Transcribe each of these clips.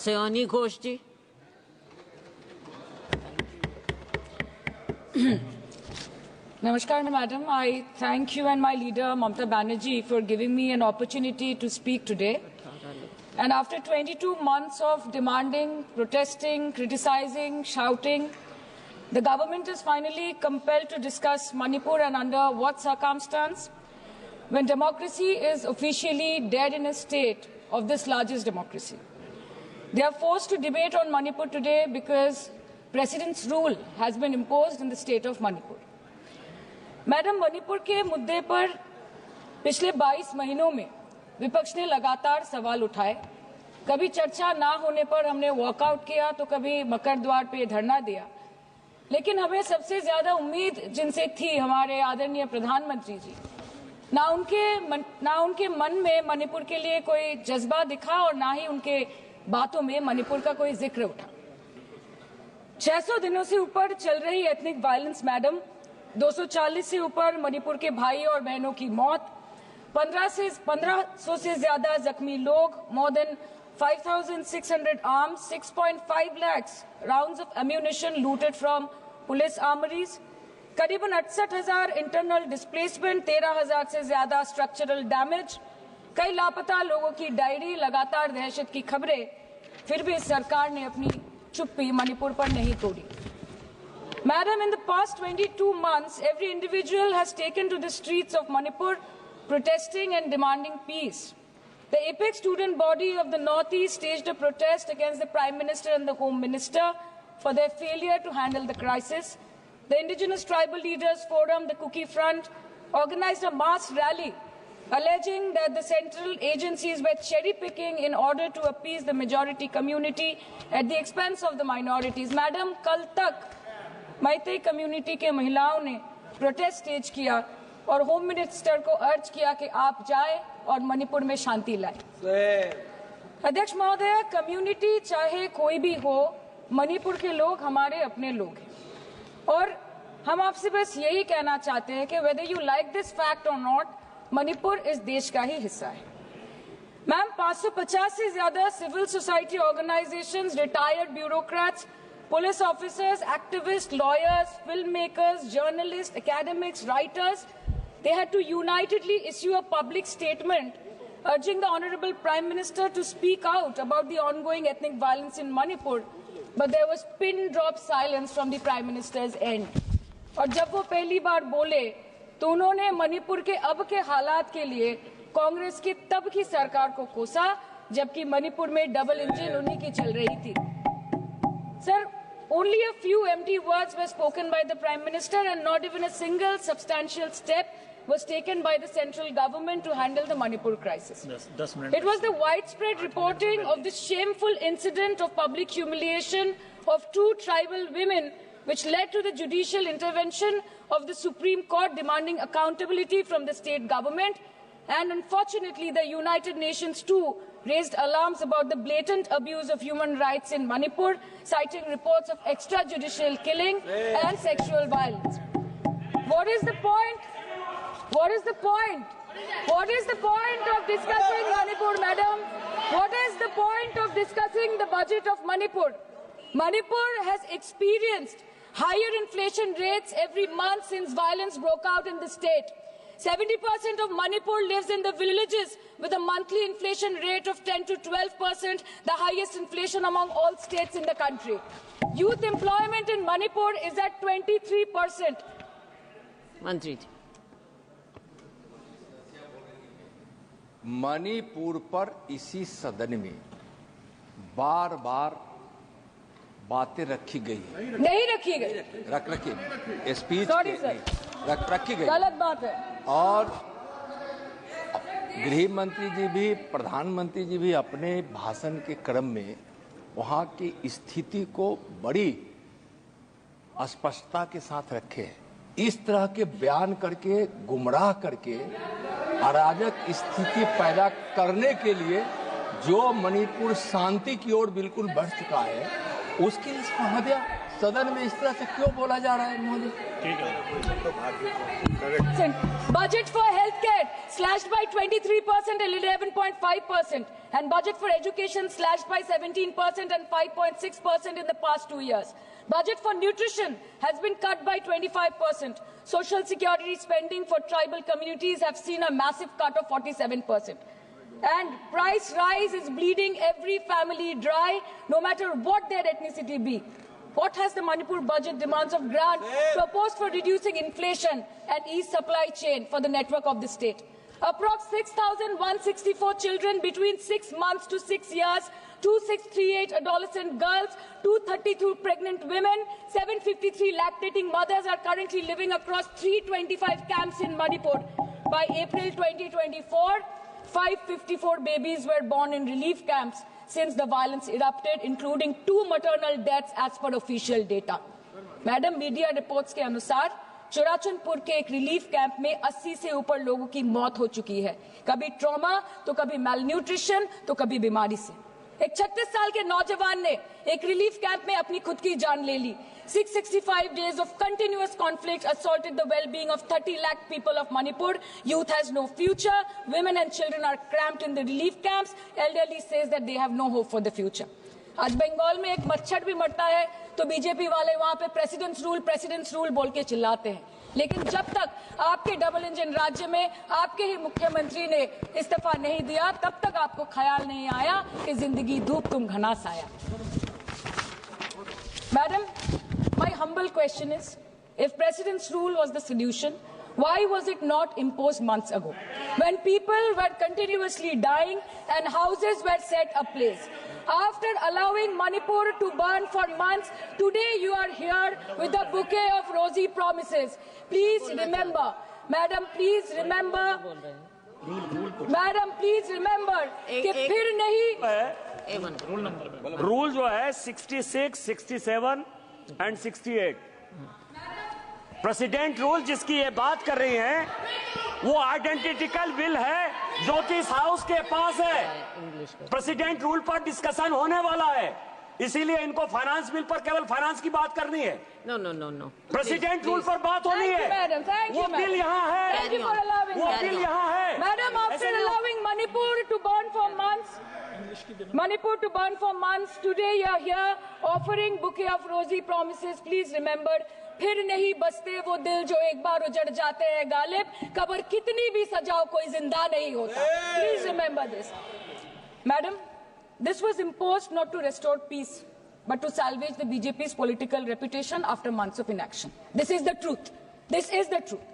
Sayani Ghosh ji. Namaskar, Madam. I thank you and my leader, Mamata Banerjee, for giving me an opportunity to speak today. And after 22 months of demanding, protesting, criticizing, shouting, the government is finally compelled to discuss Manipur, and under what circumstance? When democracy is officially dead in a state of this largest democracy. They are forced to debate on Manipur today because President's rule has been imposed in the state of Manipur. Madam, Manipur के मुद्दे पर पिछले 22 महीनों में विपक्ष ने लगातार सवाल उठाए। कभी चर्चा ना होने पर हमने वॉकआउट किया, तो कभी मकर द्वार पे धरना दिया। लेकिन हमें सबसे ज्यादा उम्मीद जिनसे थी हमारे आदरणीय प्रधानमंत्री जी, ना उनके मन में मणिपुर के लिए कोई जज्बा दिखा और ना ही उनके बातों में मणिपुर का कोई जिक्र उठा। 600 दिनों से ऊपर चल रही एथनिक वायलेंस मैडम, 240 से ऊपर मणिपुर के भाई और बहनों की मौत, 1500 से ज्यादा जख्मी लोग, more than 5,600 arms, 6.5 lakhs rounds of ammunition looted from police armories, करीबन 68,000 इंटरनल डिस्प्लेसमेंट, 13,000 से ज्यादा स्ट्रक्चरल डैमेज, कई लापता लोगों की डायरी, लगातार दहशत की खबरें, फिर भी सरकार ने अपनी चुप्पी मणिपुर पर नहीं तोड़ी। Madam, in the past 22 months, every individual has taken to the streets of Manipur protesting and demanding peace. The apex student body of the Northeast staged a protest against the Prime Minister and the Home Minister for their failure to handle the crisis. The Indigenous Tribal Leaders Forum, the Kuki Front, organized a mass rally alleging that the central agencies were cherry-picking in order to appease the majority community at the expense of the minorities. Madam, कल तक Meitei community के महिलाओं ने protest stage किया और home minister को अर्ज किया कि आप जाएं और मणिपुर में शांति लाएं। अध्यक्ष महोदय, कम्युनिटी चाहे कोई भी हो, मणिपुर के लोग हमारे अपने लोग हैं और हम आपसे बस यही कहना चाहते हैं कि whether you like this fact or not, Manipur इस देश का ही हिस्सा है। मैम, 550 से ज्यादा civil society organisations, retired bureaucrats, police officers, activists, lawyers, filmmakers, journalists, academics, writers, they had to unitedly issue a public statement urging the Honorable Prime Minister to speak out about the ongoing ethnic violence in Manipur, but there was pin-drop silence from the Prime Minister's end. और जब वो पहली बार बोले तो उन्होंने मणिपुर के अब के हालात के लिए कांग्रेस की तब की सरकार को कोसा, जबकि मणिपुर में डबल इंजन उन्हीं की चल रही थी। Sir, only a few empty words were spoken by the Prime Minister and not even a single substantial step was taken by the central government to handle the Manipur crisis. It was the widespread reporting of this shameful incident of public humiliation of 2 tribal women which led to the judicial intervention of the Supreme Court demanding accountability from the state government. And unfortunately, the United Nations too raised alarms about the blatant abuse of human rights in Manipur, citing reports of extrajudicial killing and sexual violence. What is the point? What is the point? What is the point of discussing Manipur, madam? What is the point of discussing the budget of Manipur? Manipur has experienced higher inflation rates every month since violence broke out in the state. 70% of Manipur lives in the villages with a monthly inflation rate of 10 to 12%, the highest inflation among all states in the country. Youth employment in Manipur is at 23%. मंत्री जी, मणिपुर पर इसी सदन में बार बार बातें रखी गई, नहीं रखी गई, रखी स्पीच रखी गई, गलत बात है। और गृह मंत्री जी भी, प्रधानमंत्री जी भी अपने भाषण के क्रम में वहां की स्थिति को बड़ी स्पष्टता के साथ रखे हैं। इस तरह के बयान करके, गुमराह करके अराजक स्थिति पैदा करने के लिए जो मणिपुर शांति की ओर बिल्कुल बढ़ चुका है, उसके लिए सदन में इस तरह से क्यों बोला जा रहा है महोदय? Budget for healthcare slashed by 23% and 11.5%, and budget for education slashed by 17% and 5.6% in the past 2 years. Budget for nutrition has been cut by 25%. Social security spending for tribal communities have seen a massive cut of 47%. And price rise is bleeding every family dry, no matter what their ethnicity be. What has the Manipur budget demands of grant proposed for reducing inflation and ease supply chain for the network of the state? Approx 6,164 children between 6 months to 6 years, 2638 adolescent girls, 232 pregnant women, 753 lactating mothers are currently living across 325 camps in Manipur. By April 2024, 554 babies were born in relief camps since the violence erupted, including 2 maternal deaths as per official data. Madam, media reports के अनुसार चुराचंदपुर के एक relief camp में 80 से ऊपर लोगों की मौत हो चुकी है, कभी ट्रॉमा तो कभी मैलन्यूट्रिशन तो कभी बीमारी से। एक 36 साल के नौजवान ने एक रिलीफ कैंप में अपनी खुद की जान ले ली। 665 days of continuous conflict assaulted the well-being of 30 lakh people of Manipur. Youth has no future. Women and children are cramped in the relief camps. Elderly says that they have no hope for the future. आज बंगाल में एक मच्छर भी मरता है तो BJP वाले वहां पे प्रेसिडेंट्स रूल बोल के चिल्लाते हैं, लेकिन जब तक आपके डबल इंजन राज्य में आपके ही मुख्यमंत्री ने इस्तीफा नहीं दिया, तब तक आपको ख्याल नहीं आया कि जिंदगी धूप तुम घनास आया। Madam, my humble question is, if president's rule was the solution, why was it not imposed months ago, when people were continuously dying and houses were set ablaze? After allowing Manipur to burn for months, today you are here with a bouquet of rosy promises. Please remember, Madam, please remember कि फिर नहीं rule जो है 66, 67 and 68 president rule जिसकी ये बात कर रही हैं, वो आइडेंटिकल बिल है जो कि इस हाउस के पास है। प्रेसिडेंट रूल पर डिस्कशन होने वाला है, इसीलिए इनको फाइनेंस बिल पर केवल फाइनेंस की बात करनी है। नो प्रेसिडेंट रूल पर बात होनी है। वो बिल यहाँ है, वो बिल यहाँ है। Madam, after allowing Manipur to burn for months, today you are here offering bouquet of rosy promises. Please remember, फिर नहीं बसते वो दिल जो एक बार उजड़ जाते हैं गालिब, कब्र कितनी भी सजाओ कोई जिंदा नहीं होता। Please remember this. Madam, this was imposed not to restore peace, but to salvage the BJP's political reputation after months of inaction. This is the truth. This is the truth.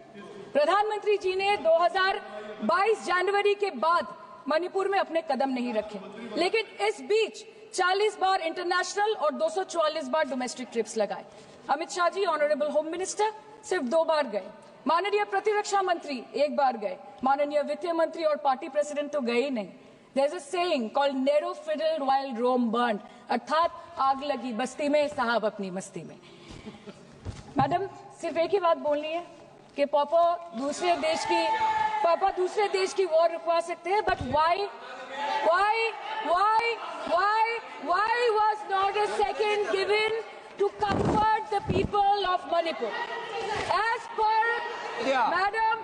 प्रधानमंत्री जी ने 2022 जनवरी के बाद मणिपुर में अपने कदम नहीं रखे, लेकिन इस बीच 40 बार इंटरनेशनल और 244 बार डोमेस्टिक ट्रिप्स लगाए। Amit Shah ji, honourable home minister, सिर्फ 2 बार गए। माननीय प्रतिरक्षा मंत्री 1 बार गए। माननीय वित्त मंत्री और पार्टी प्रेसिडेंट तो गए ही नहीं। There's a saying called narrow fiddled while Rome burned, अर्थात आग लगी बस्ती में, साहब अपनी मस्ती में। मैडम, सिर्फ एक ही बात बोलनी है कि पापा दूसरे देश की वॉर रुकवा सकते हैं, but why was not a second given to comfort the people of Manipur? As per Madam,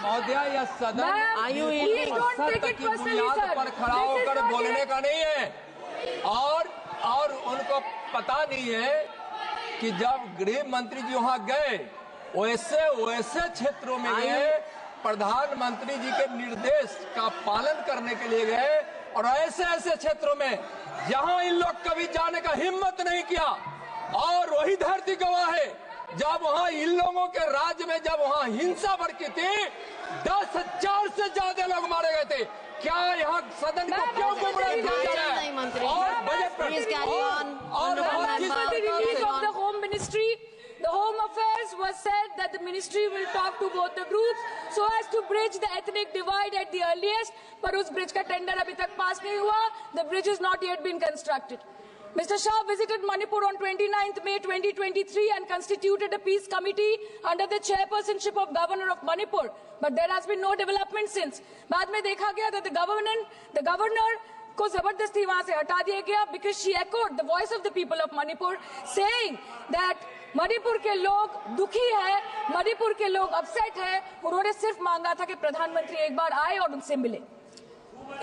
महोदया, यह सदन please don't take it personally, sir. पर खड़ा होकर बोलने का नहीं है, और उनको पता नहीं है कि जब गृह मंत्री जी वहां गए, वैसे क्षेत्रों में गए, प्रधानमंत्री जी के निर्देश का पालन करने के लिए गए, और ऐसे क्षेत्रों में जहां इन लोग कभी जाने का हिम्मत नहीं किया, और वही धरती गवाह है जब वहां इन लोगों के राज्य में जब वहां हिंसा भड़की थी, 10,000 से ज्यादा लोग मारे गए थे। क्या यहाँ सदन को क्यों गुमराह किया जा रहा है? और बजट पर the Home Ministry, the Home Affairs was said that the ministry will talk to both the groups so as to bridge the ethnic divide at the earliest, पर उस ब्रिज का टेंडर अभी तक पास नहीं हुआ। The bridge has not yet been constructed. Mr. Shah visited Manipur on 29th May 2023 and constituted a peace committee under the chairpersonship of Governor of Manipur, but there has been no development since. बाद में देखा गया that the governor उसको जबरदस्ती वहां से हटा दिया गया because she echoed the voice of the people of Manipur saying that Manipur के लोग दुखी है, मणिपुर के लोग अपसेट है। उन्होंने सिर्फ मांगा था कि प्रधानमंत्री एक बार आए और उनसे मिले।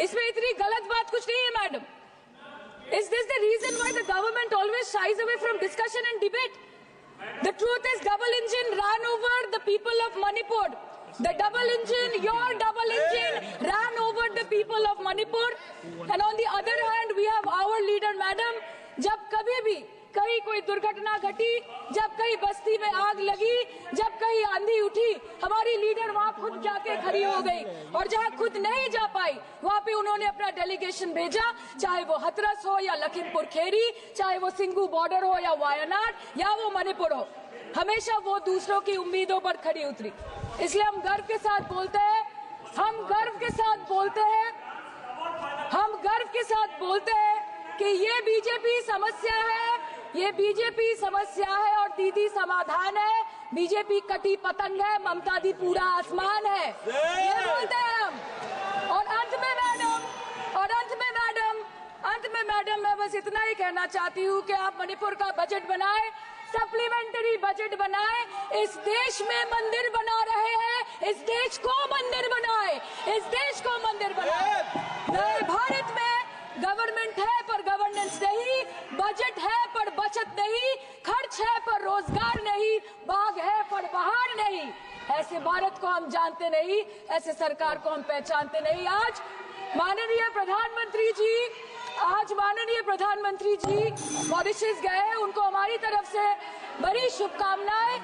इसमें इतनी गलत बात कुछ नहीं है madam. Is this the reason why the government always shies away from discussion and debate? The truth is double engine ran over the people of Manipur. The double engine, your double engine ran over the people of Manipur. And on the other hand, we have our leader, madam. जब कभी भी कहीं कोई दुर्घटना घटी, जब कहीं बस्ती में आग लगी, जब कहीं आंधी उठी, हमारी लीडर वहां खुद जाके खड़ी हो गई। और जहां खुद नहीं जा पाई, वहां पे उन्होंने अपना डेलीगेशन भेजा, चाहे वो हथरस हो या लखीमपुर खीरी, चाहे वो सिंगू बॉर्डर हो या वायनाड या वो मणिपुर हो, हमेशा वो दूसरों की उम्मीदों पर खड़ी उतरी। इसलिए हम गर्व के साथ बोलते हैं, हम गर्व के साथ बोलते हैं, हम गर्व के साथ बोलते हैं कि ये बीजेपी समस्या है, ये बीजेपी समस्या है और दीदी समाधान है। बीजेपी कटी पतंग है, ममता दी पूरा आसमान है, ये बोलते हैं हम। और अंत में मैडम मैं बस इतना ही कहना चाहती हूँ कि आप मणिपुर का बजट बनाए, सप्लीमेंट्री बजट बनाए। इस देश में मंदिर बना रहे हैं, इस देश को मंदिर बनाए, इस देश को मंदिर बनाए। नए भारत में गवर्नमेंट है पर गवर्नेंस नहीं, बजट है पर बचत नहीं, खर्च है पर रोजगार नहीं, बाग है पर बहार नहीं। ऐसे भारत को हम जानते नहीं, ऐसे सरकार को हम पहचानते नहीं। आज माननीय प्रधानमंत्री जी मॉरिशस गए, उनको हमारी तरफ से बड़ी शुभकामनाएं।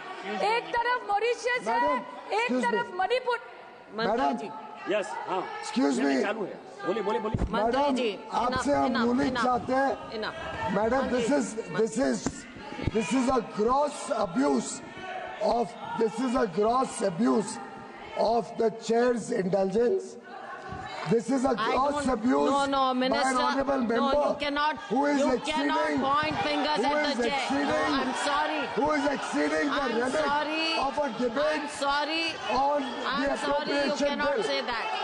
एक तरफ मॉरिशस है, एक तरफ मणिपुर। मंत्री जी, यस, हाँ, एक्सक्यूज मी, बोलिए। मंत्री जी, आपसे हम रूलिंग चाहते हैं। Madam, this is a gross abuse of the chair's indulgence. This is a gross abuse No, Minister. by an honorable member. No, you cannot. Who is you exceeding, cannot point fingers who at is the chair. exceeding, No, I'm sorry. Who is exceeding the I'm limit sorry. of a debate I'm sorry. on the I'm sorry. You appropriation cannot bill. say that.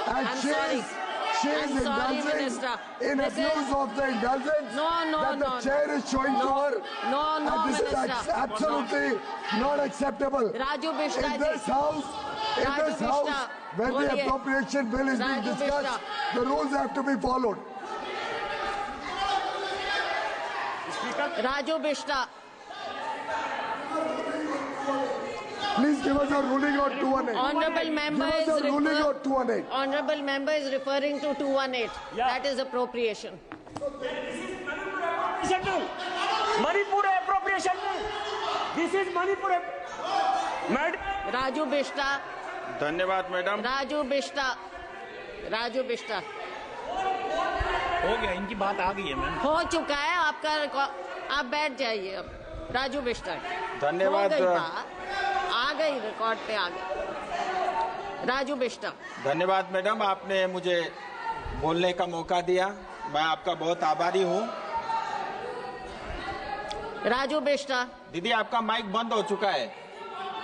And I'm she sorry. is I'm sorry, indulging Minister. in This abuse is- of the indulgence No, that the no. chair is showing to her. No, And this Minister. is absolutely not acceptable. Raju Bishta In ji. this house, Raju Bishta, when the boliye. appropriation bill is being Raju discussed, Bishta. the rules have to be followed. Raju Bishta. Please give us a ruling on 218. Honorable member Give us is a ruling on 218. Honorable member is referring to 218. Yeah. That is appropriation. Manipur appropriation bill. This is Manipur. Madam. Raju Bishta. धन्यवाद madam. Raju बिष्टा हो गया, इनकी बात आ गई है ma'am. हो चुका है आपका, आप बैठ जाइए अब। राजू बिष्टा धन्यवाद। हो गई बात, आ गई, रिकॉर्ड पे आ गई। राजू बिष्टा। धन्यवाद मैडम, आपने मुझे बोलने का मौका दिया, मैं आपका बहुत आभारी हूँ। राजू बिष्टा। दीदी आपका माइक बंद हो चुका है।